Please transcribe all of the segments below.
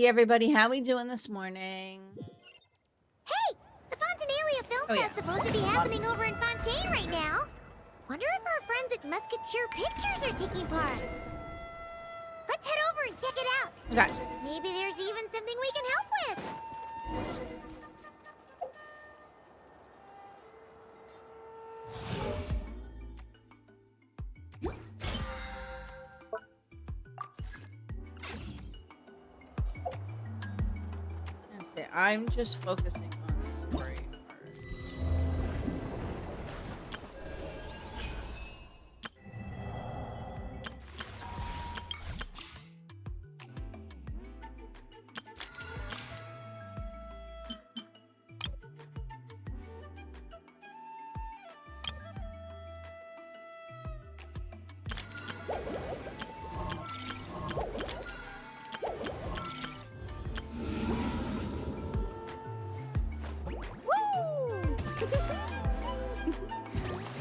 Hey everybody, how we doing this morning? Hey! The Fontanalia Film Festival should be happening over in Fontaine right now. Wonder if our friends at Musketeer Pictures are taking part. Let's head over and check it out. Okay. Maybe there's even something we can help with. I'm just focusing on the story part.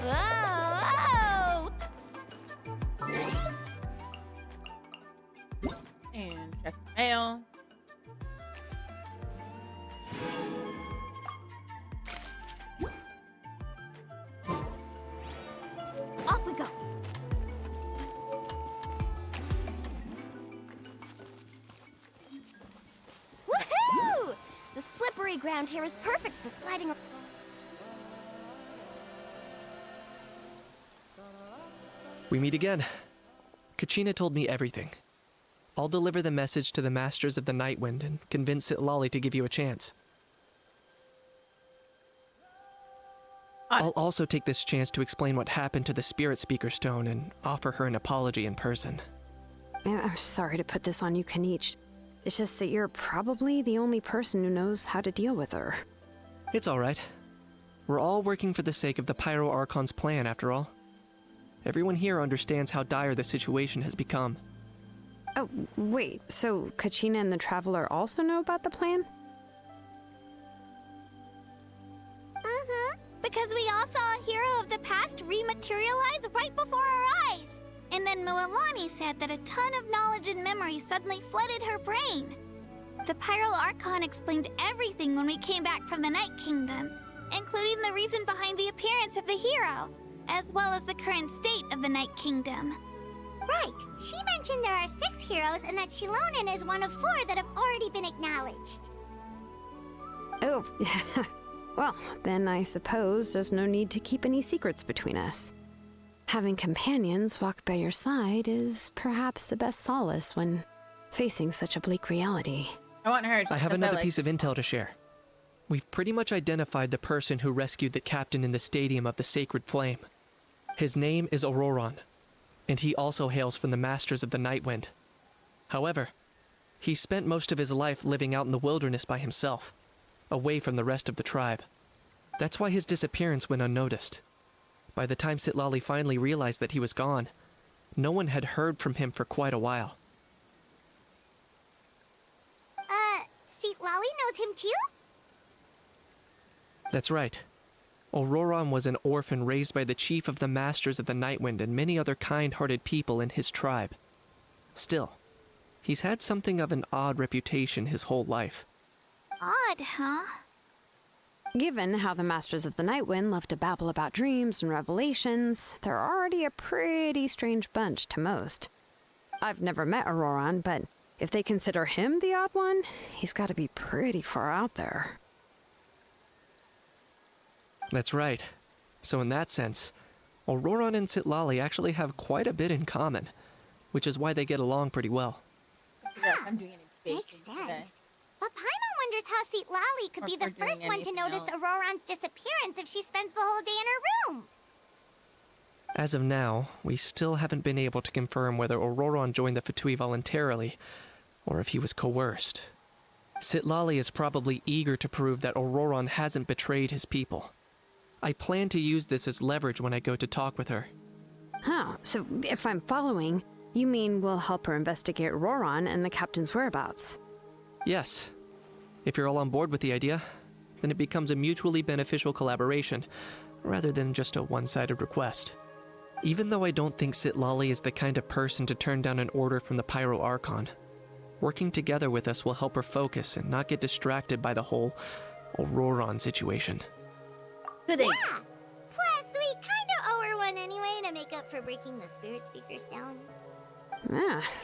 Whoa! And check the mail. Off we go. Woohoo! The slippery ground here is perfect for sliding. We meet again. Kachina told me everything. I'll deliver the message to the Masters of the Nightwind and convince Sitlali to give you a chance. I'll also take this chance to explain what happened to the Spirit Speaker Stone and offer her an apology in person. I'm sorry to put this on you, Kanich. It's just that you're probably the only person who knows how to deal with her. It's alright. We're all working for the sake of the Pyro Archon's plan, after all. Everyone here understands how dire the situation has become. Oh, wait, so Kachina and the Traveler also know about the plan? Mm-hmm. Because we all saw a hero of the past rematerialize right before our eyes. And then Mualani said that a ton of knowledge and memory suddenly flooded her brain. The Pyro Archon explained everything when we came back from the Night Kingdom, including the reason behind the appearance of the hero, as well as the current state of the Night Kingdom. Right. She mentioned there are 6 heroes and that Shilonen is one of 4 that have already been acknowledged. Oh, well, then I suppose there's no need to keep any secrets between us. Having companions walk by your side is perhaps the best solace when facing such a bleak reality. I want her to I have another piece of intel to share. We've pretty much identified the person who rescued the captain in the Stadium of the Sacred Flame. His name is Auroron, and he also hails from the Masters of the Nightwind. However, he spent most of his life living out in the wilderness by himself, away from the rest of the tribe. That's why his disappearance went unnoticed. By the time Sitlali finally realized that he was gone, no one had heard from him for quite a while. Sitlali knows him too? That's right. Auroron was an orphan raised by the chief of the Masters of the Nightwind and many other kind-hearted people in his tribe. Still, he's had something of an odd reputation his whole life. Odd, huh? Given how the Masters of the Nightwind love to babble about dreams and revelations, they're already a pretty strange bunch to most. I've never met Auroron, but if they consider him the odd one, he's got to be pretty far out there. That's right. So in that sense, Auroron and Sitlali actually have quite a bit in common, which is why they get along pretty well. I'm doing any Makes baking today. sense. But Paimon wonders how Sitlali could Or be if the we're doing first one to anything notice else. Auroron's disappearance if she spends the whole day in her room. As of now, we still haven't been able to confirm whether Auroron joined the Fatui voluntarily, or if he was coerced. Sitlali is probably eager to prove that Auroron hasn't betrayed his people. I plan to use this as leverage when I go to talk with her. Huh, so if I'm following, you mean we'll help her investigate Auroron and the captain's whereabouts? Yes. If you're all on board with the idea, then it becomes a mutually beneficial collaboration, rather than just a one-sided request. Even though I don't think Sitlali is the kind of person to turn down an order from the Pyro Archon, Working together with us will help her focus and not get distracted by the whole Auroron situation. Good day. Yeah. Plus, we kind of owe her one anyway to make up for breaking the spirit speakers down.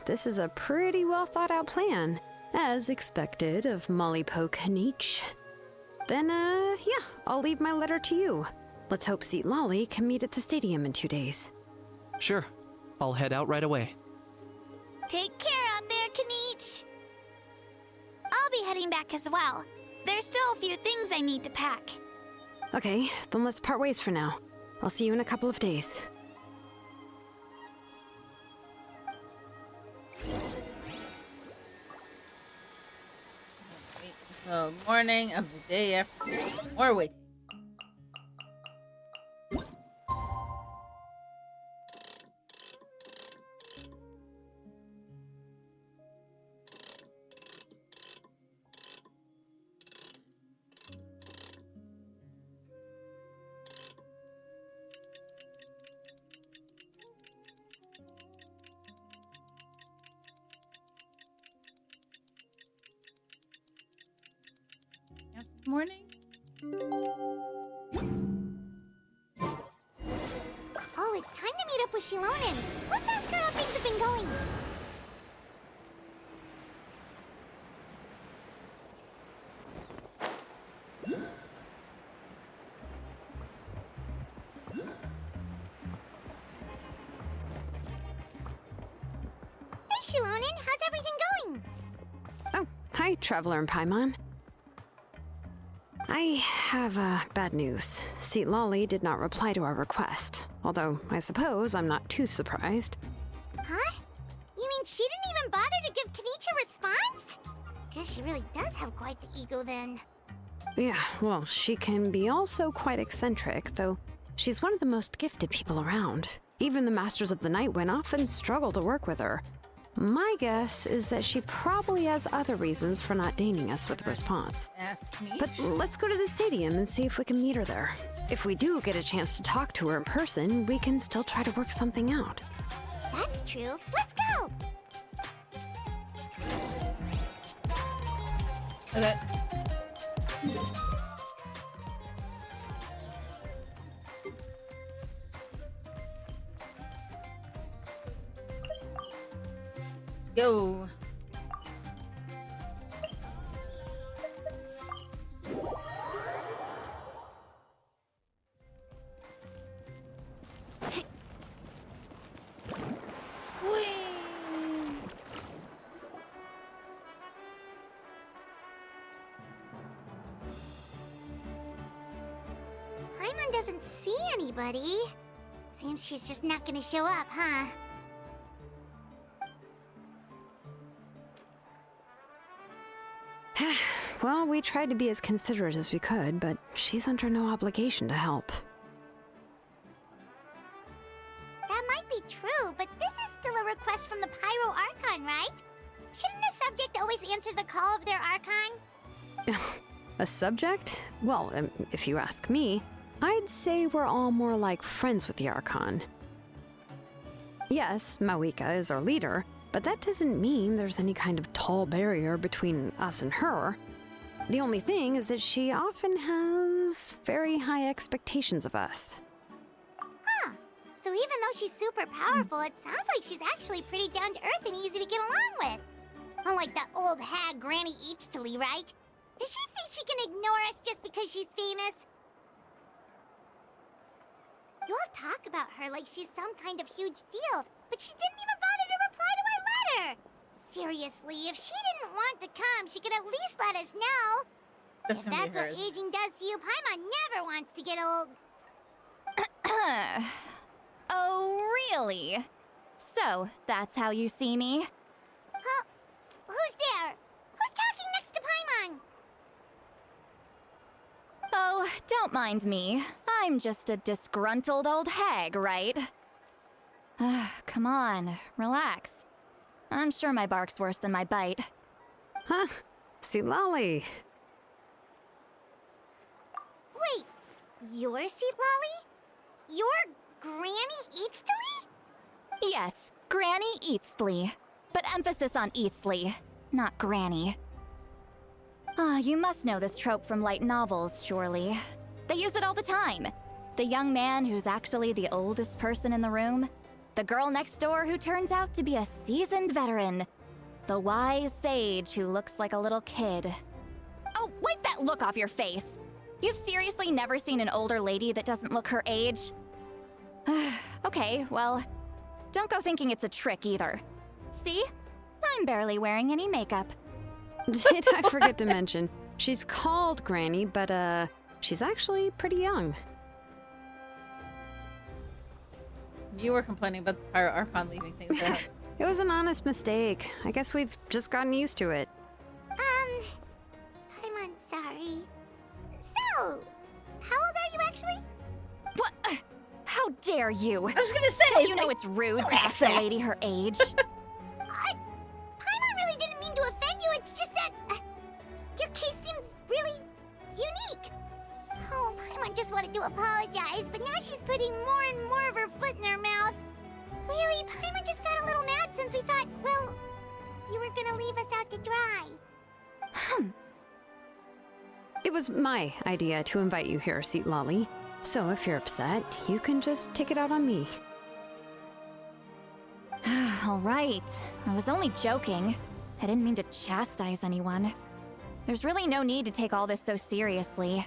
This is a pretty well thought out plan, as expected of Molly Poke Nietzsche. Then, yeah, I'll leave my letter to you. Let's hope Seat Lolly can meet at the stadium in 2 days. Sure, I'll head out right away. Take care out there, Kaniche. I'll be heading back as well. There's still a few things I need to pack. Okay, then let's part ways for now. I'll see you in a couple of days. Wait until morning of the day after. Or wait. Morning. Oh, it's time to meet up with Shilonen. Let's ask her how things have been going. Hey, Shilonen, how's everything going? Oh, hi, Traveler and Paimon. I have bad news. Seat Lolly did not reply to our request, although I suppose I'm not too surprised. Huh? You mean she didn't even bother to give Kaniche a response? Guess she really does have quite the ego then. Yeah, well, she can be also quite eccentric, though she's one of the most gifted people around. Even the Masters of the Night Wind often struggle to work with her. My guess is that she probably has other reasons for not deigning us with a response. Ask me. But let's go to the stadium and see if we can meet her there. If we do get a chance to talk to her in person, we can still try to work something out. That's true. Let's go! Okay. Go. Paimon doesn't see anybody. Seems she's just not gonna show up, huh? Well, we tried to be as considerate as we could, but she's under no obligation to help. That might be true, but this is still a request from the Pyro Archon, right? Shouldn't a subject always answer the call of their Archon? A subject? Well, if you ask me, I'd say we're all more like friends with the Archon. Yes, Mawika is our leader, but that doesn't mean there's any kind of tall barrier between us and her. The only thing is that she often has very high expectations of us. Huh. So even though she's super powerful, it sounds like she's actually pretty down to earth and easy to get along with. Unlike that old hag Granny Eatstily, right? Does she think she can ignore us just because she's famous? You all talk about her like she's some kind of huge deal, but she didn't even bother to reply to our letter! Seriously, if she didn't want to come, she could at least let us know. That's If gonna that's be what hers. aging does to you, Paimon never wants to get old. Oh, really? So, that's how you see me? Huh? Who's there? Who's talking next to Paimon? Oh, don't mind me. I'm just a disgruntled old hag, right? Come on, relax. I'm sure my bark's worse than my bite. Huh? See Lolly. Wait, you're Seat Lolly? You're Granny Eatstily? Yes, Granny Eatsley. But emphasis on Eatsley. not Granny. Ah, you must know this trope from light novels, surely. They use it all the time. The young man who's actually the oldest person in the room. The girl next door who turns out to be a seasoned veteran. The wise sage who looks like a little kid. Oh, wipe that look off your face! You've seriously never seen an older lady that doesn't look her age? Okay, well, don't go thinking it's a trick either. See? I'm barely wearing any makeup. Did I forget to mention, she's called Granny, but she's actually pretty young. You were complaining about the Pirate Archon leaving things out. It was an honest mistake. I guess we've just gotten used to it. I'm sorry. So, how old are you actually? What? How dare you? I was gonna say! Don't you know it's rude to ask a lady her age? Paimon really didn't mean to offend you, it's just that your case seems really unique. Oh, Paimon just wanted to apologize, but now she's putting more and more of her foot in her mouth. Really, Paimon just got a little mad since we thought, well, you were gonna leave us out to dry. It was my idea to invite you here, Seat Lolly. So if you're upset, you can just take it out on me. All right. I was only joking. I didn't mean to chastise anyone. There's really no need to take all this so seriously.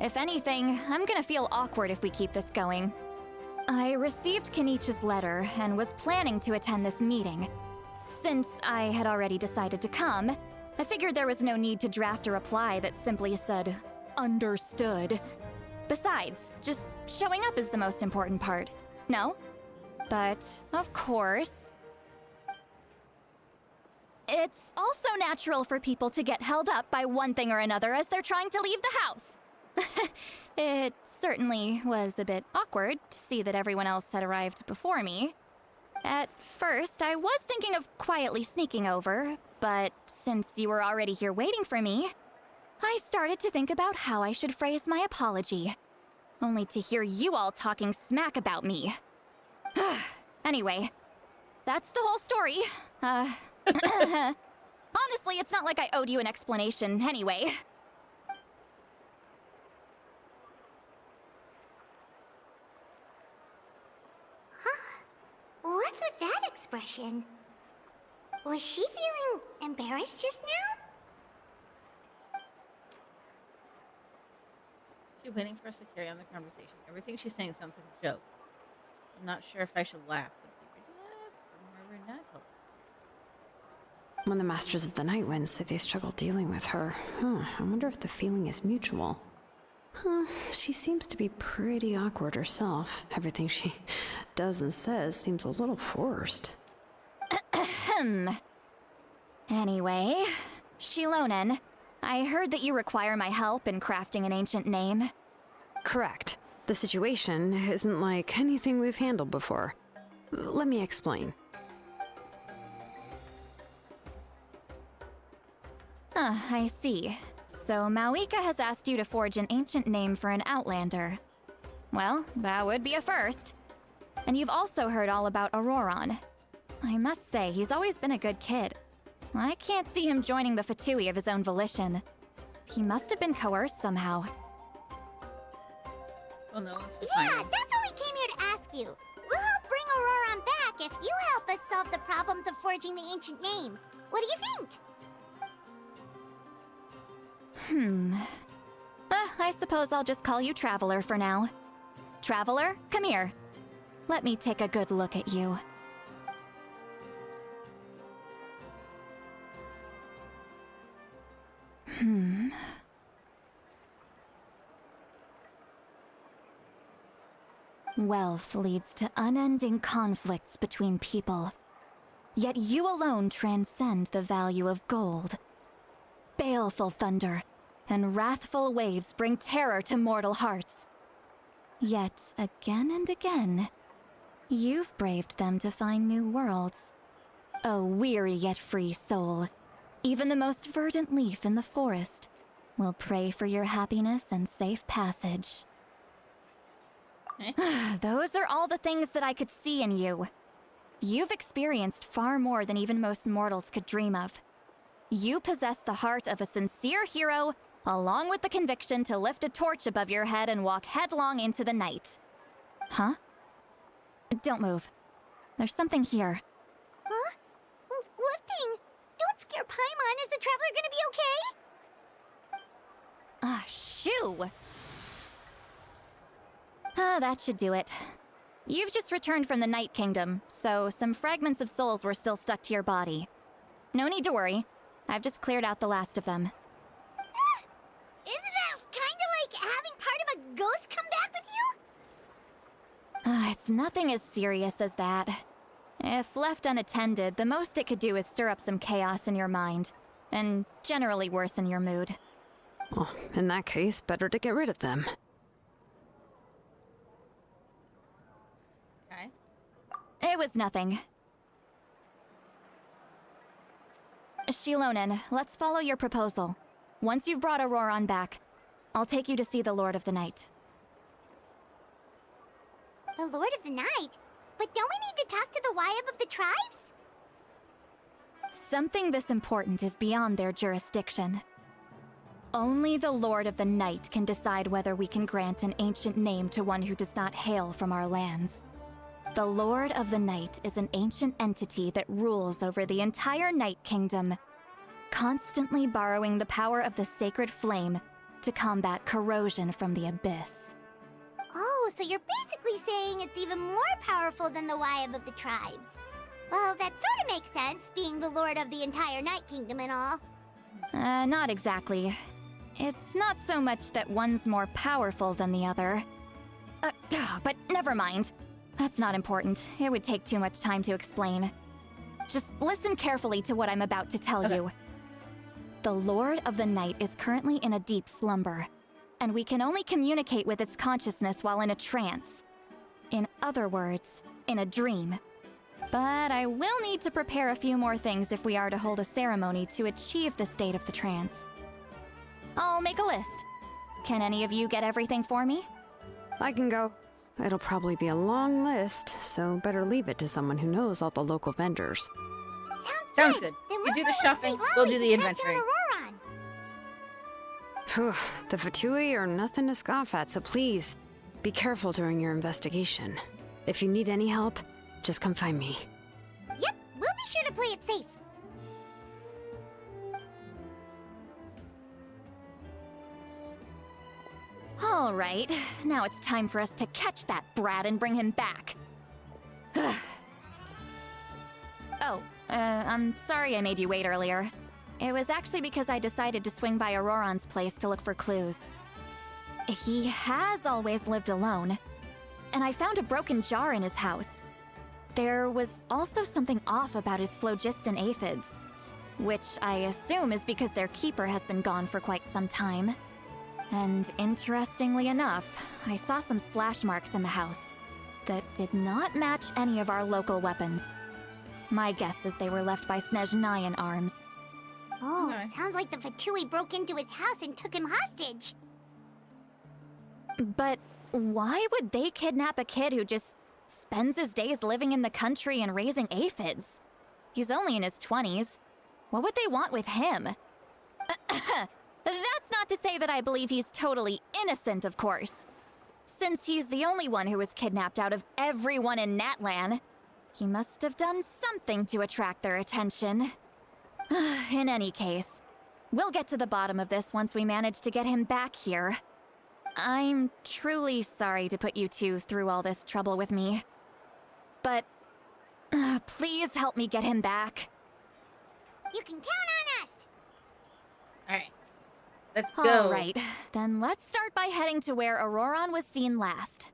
If anything, I'm gonna feel awkward if we keep this going. I received Kenichi's letter and was planning to attend this meeting. Since I had already decided to come, I figured there was no need to draft a reply that simply said, "Understood." Besides, just showing up is the most important part. No? But, of course, it's also natural for people to get held up by one thing or another as they're trying to leave the house. It certainly was a bit awkward to see that everyone else had arrived before me. At first, I was thinking of quietly sneaking over, but since you were already here waiting for me, I started to think about how I should phrase my apology. Only to hear you all talking smack about me. Anyway, that's the whole story. Honestly, it's not like I owed you an explanation anyway. What's with that expression? Was she feeling embarrassed just now? She's waiting for us to carry on the conversation. Everything she's saying sounds like a joke. I'm not sure if I should laugh. Would it be weird to laugh or more not to laugh? When the Masters of the Night Wind say they struggle dealing with her, I wonder if the feeling is mutual. She seems to be pretty awkward herself. Everything she does and says seems a little forced. Anyway, Shilonen, I heard that you require my help in crafting an ancient name. Correct. The situation isn't like anything we've handled before. Let me explain. I see. So Mauika has asked you to forge an ancient name for an Outlander. Well, that would be a first. And you've also heard all about Auroron. I must say, he's always been a good kid. I can't see him joining the Fatui of his own volition. He must have been coerced somehow. Well, no one's Yeah, that's what we came here to ask you. We'll help bring Auroron back if you help us solve the problems of forging the ancient name. What do you think? I suppose I'll just call you Traveler for now. Traveler, come here. Let me take a good look at you. Wealth leads to unending conflicts between people. Yet you alone transcend the value of gold. Baleful thunder and wrathful waves bring terror to mortal hearts. Yet, again and again, you've braved them to find new worlds. A weary yet free soul, even the most verdant leaf in the forest will pray for your happiness and safe passage. Those are all the things that I could see in you. You've experienced far more than even most mortals could dream of. You possess the heart of a sincere hero, along with the conviction to lift a torch above your head and walk headlong into the night. Huh? Don't move. There's something here. Huh? What thing? Don't scare Paimon. Is the traveler gonna be okay? Ah, shoo! Ah, that should do it. You've just returned from the Night Kingdom, so some fragments of souls were still stuck to your body. No need to worry. I've just cleared out the last of them. Isn't that kinda like having part of a ghost come back with you? It's nothing as serious as that. If left unattended, the most it could do is stir up some chaos in your mind, and generally worsen your mood. Well, in that case, better to get rid of them. Okay. It was nothing. Shilonen, let's follow your proposal. Once you've brought Auroran back, I'll take you to see the Lord of the Night. The Lord of the Night? But don't we need to talk to the Wyab of the tribes? Something this important is beyond their jurisdiction. Only the Lord of the Night can decide whether we can grant an ancient name to one who does not hail from our lands. The Lord of the Night is an ancient entity that rules over the entire Night Kingdom, constantly borrowing the power of the sacred flame to combat corrosion from the abyss. Oh, so you're basically saying it's even more powerful than the Wyab of the tribes. Well, that sort of makes sense, being the lord of the entire Night Kingdom and all. Not exactly. It's not so much that one's more powerful than the other. But never mind. That's not important. It would take too much time to explain. Just listen carefully to what I'm about to tell you. The Lord of the Night is currently in a deep slumber, and we can only communicate with its consciousness while in a trance. In other words, in a dream. But I will need to prepare a few more things if we are to hold a ceremony to achieve the state of the trance. I'll make a list. Can any of you get everything for me? I can go. It'll probably be a long list, so better leave it to someone who knows all the local vendors. Sounds good. Then You we'll do go the with shopping, St. we'll Lolly do to the track down inventory. Auroran. Phew, the Fatui are nothing to scoff at, so please, be careful during your investigation. If you need any help, just come find me. Yep, we'll be sure to play it safe. All right, now it's time for us to catch that brat and bring him back. I'm sorry I made you wait earlier. It was actually because I decided to swing by Auroran's place to look for clues. He has always lived alone, and I found a broken jar in his house. There was also something off about his phlogiston aphids, which I assume is because their keeper has been gone for quite some time. And interestingly enough, I saw some slash marks in the house that did not match any of our local weapons. My guess is they were left by Snezhnayan arms. Oh, Okay. sounds like the Fatui broke into his house and took him hostage. But why would they kidnap a kid who just spends his days living in the country and raising aphids? He's only in his 20s. What would they want with him? That's not to say that I believe he's totally innocent, of course. Since he's the only one who was kidnapped out of everyone in Natlan, he must have done something to attract their attention. In any case, we'll get to the bottom of this once we manage to get him back here. I'm truly sorry to put you two through all this trouble with me. But please help me get him back. You can count on us. Alright. Let's go. All right, then let's start by heading to where Auroran was seen last.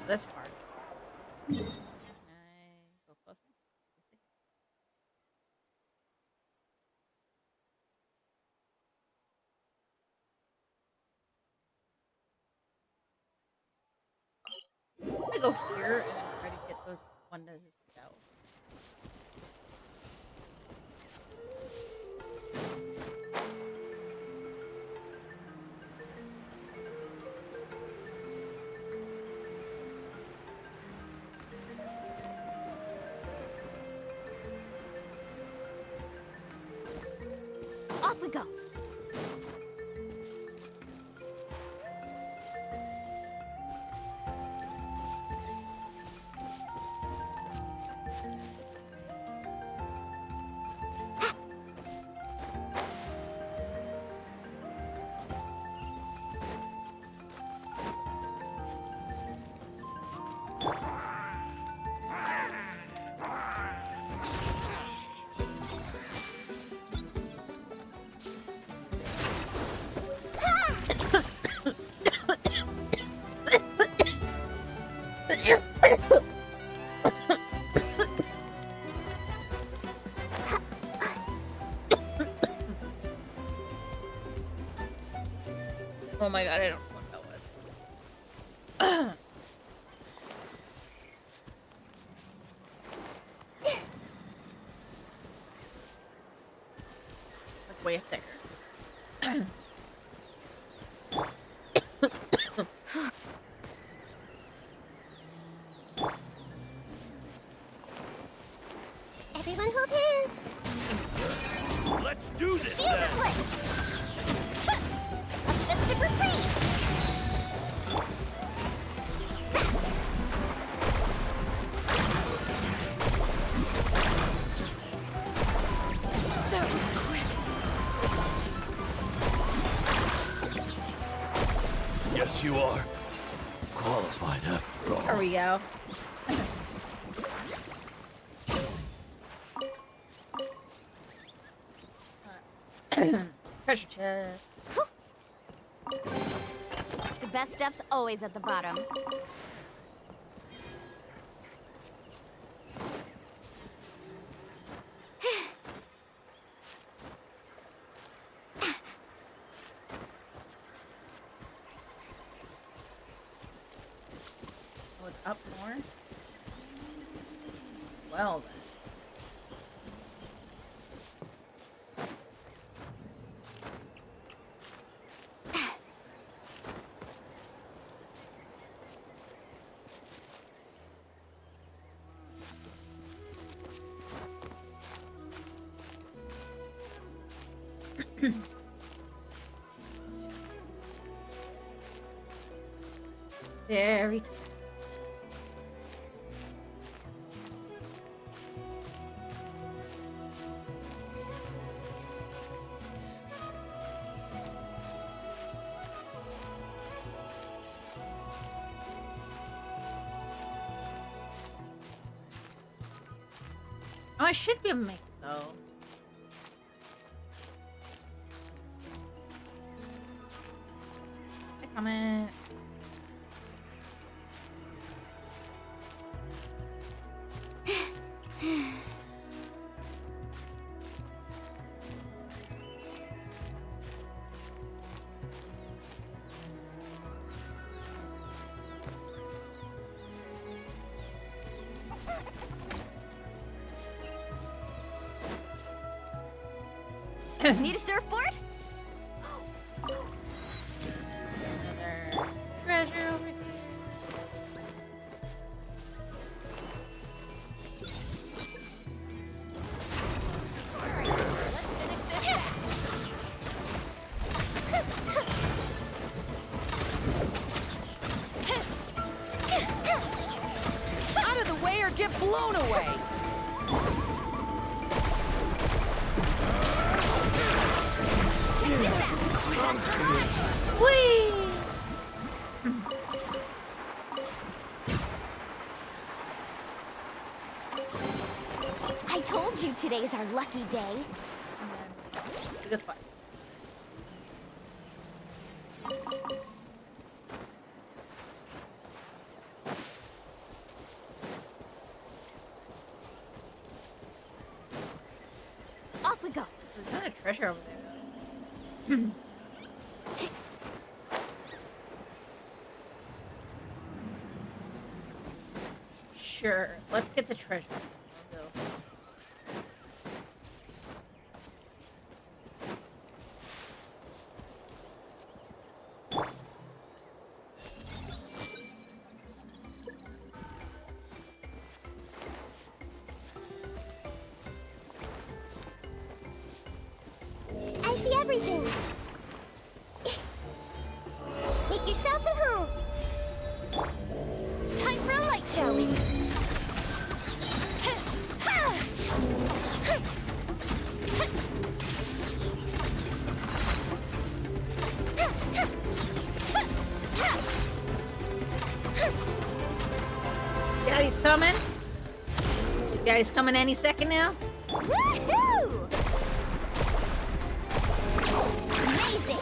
That's far. Can I go closer? Let's see. I go here and then try to get the one to his south. we go. Oh my god, I don't know what that was. Like way up there. Everyone hold hands. Let's do this Fuse then! split. A festive reprise. That was quick. Yes, you are. Qualified after all. There we go. Treasure chest. The best stuff's always at the bottom. Oh, it's up more? Well then. Very tight. Oh, I should be able to make it though. Hey, comment. Need a surfboard? Another treasure over here. Out of the way or get blown away! Whee! I told you today's our lucky day. And then the good part. Off we go. There's another treasure over there though. Sure, let's get the treasure. I'll go. I see Daddy's coming. Daddy's coming any second now. Woohoo! Amazing!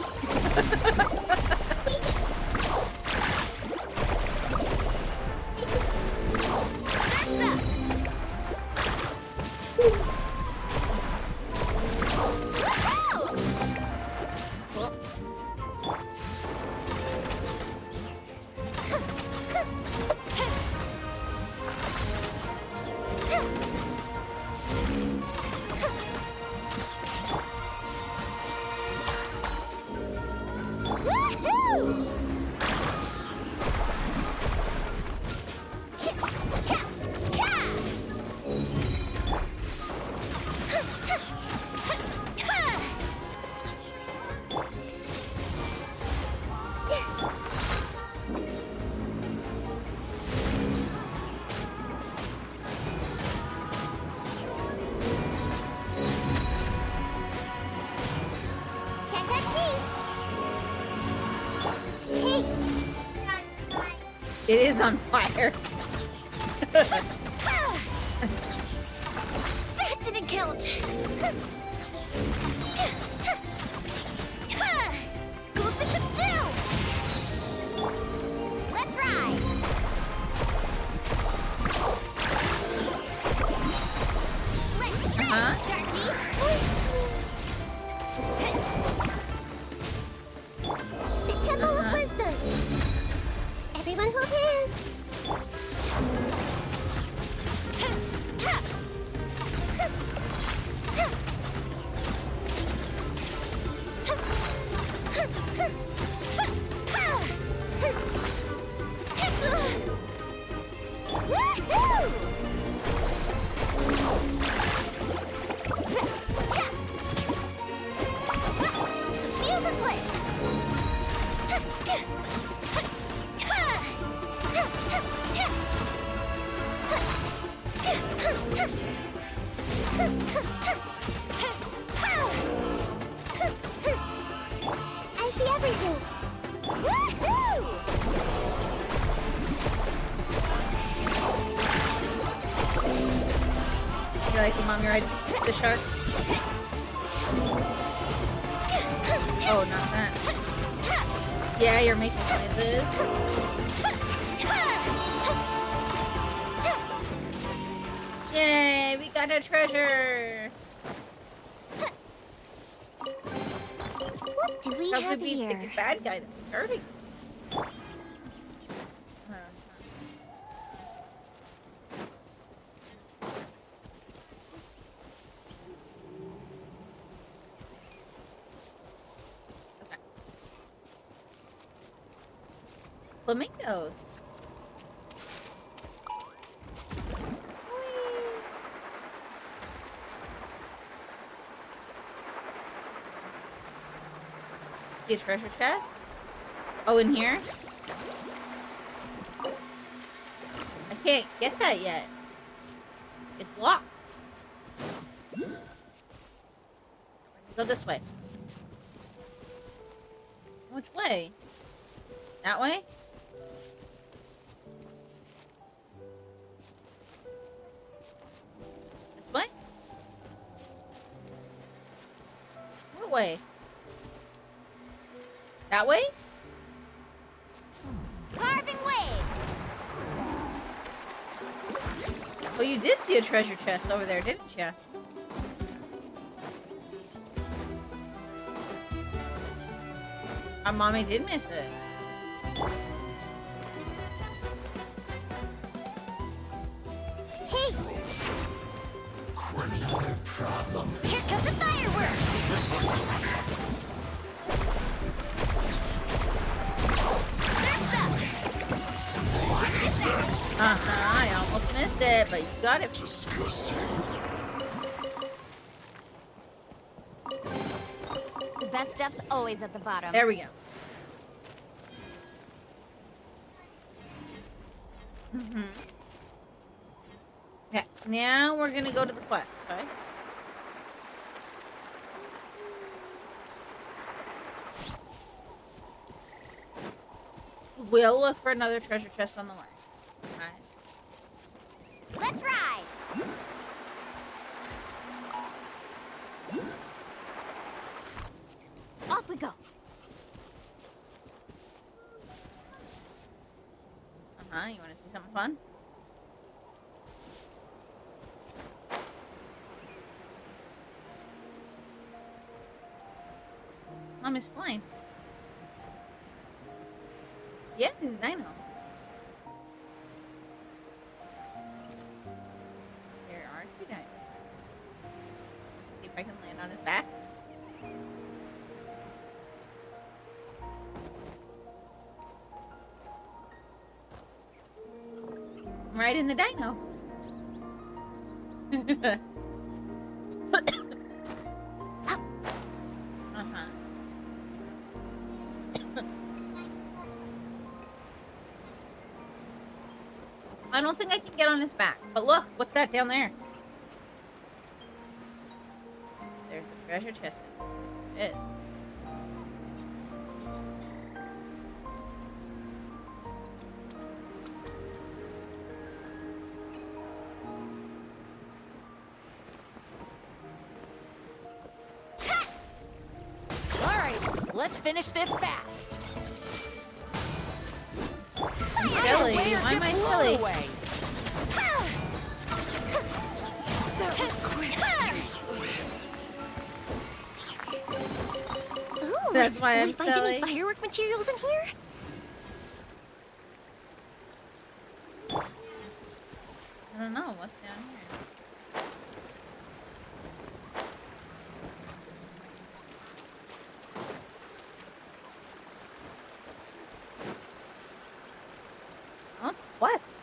It is on fire. That didn't count. Go with the ship too. Let's ride. Let's shred, Sharky. The Temple of Wisdom. Everyone hold hands. Fuse is lit. I see everything. Woohoo! You like the mommy rides the shark? Oh, not that. Yeah, you're making noises. Yay, we got a treasure! What do we How have could be the here? bad guy that was hurting? Okay. Flamingos. See a treasure chest? Oh, in here? I can't get that yet. It's locked. Go this way. Which way? That way? This way? What way? That way? Carving waves. Oh, you did see a treasure chest over there, didn't you? Our mommy did miss it. Hey, Another problem. here comes the fireworks. I almost missed it, but you got it. Disgusting. The best stuff's always at the bottom. There we go. Yeah, now we're gonna go to the quest, okay? We'll look for another treasure chest on the way. Alright. Let's ride! Off we go. You want to see something fun? Mom is flying. Yeah, it's a dino. There are 2 dinos. See if I can land on his back. I'm right in the dino. I don't think I can get on his back. But look, what's that down there? There's a treasure chest. It. All right, let's finish this fast. Silly. Why am I silly? Away. Ooh, That's why can I'm we find silly. any firework materials in here? I don't know. What's down here? Oh, it's a quest.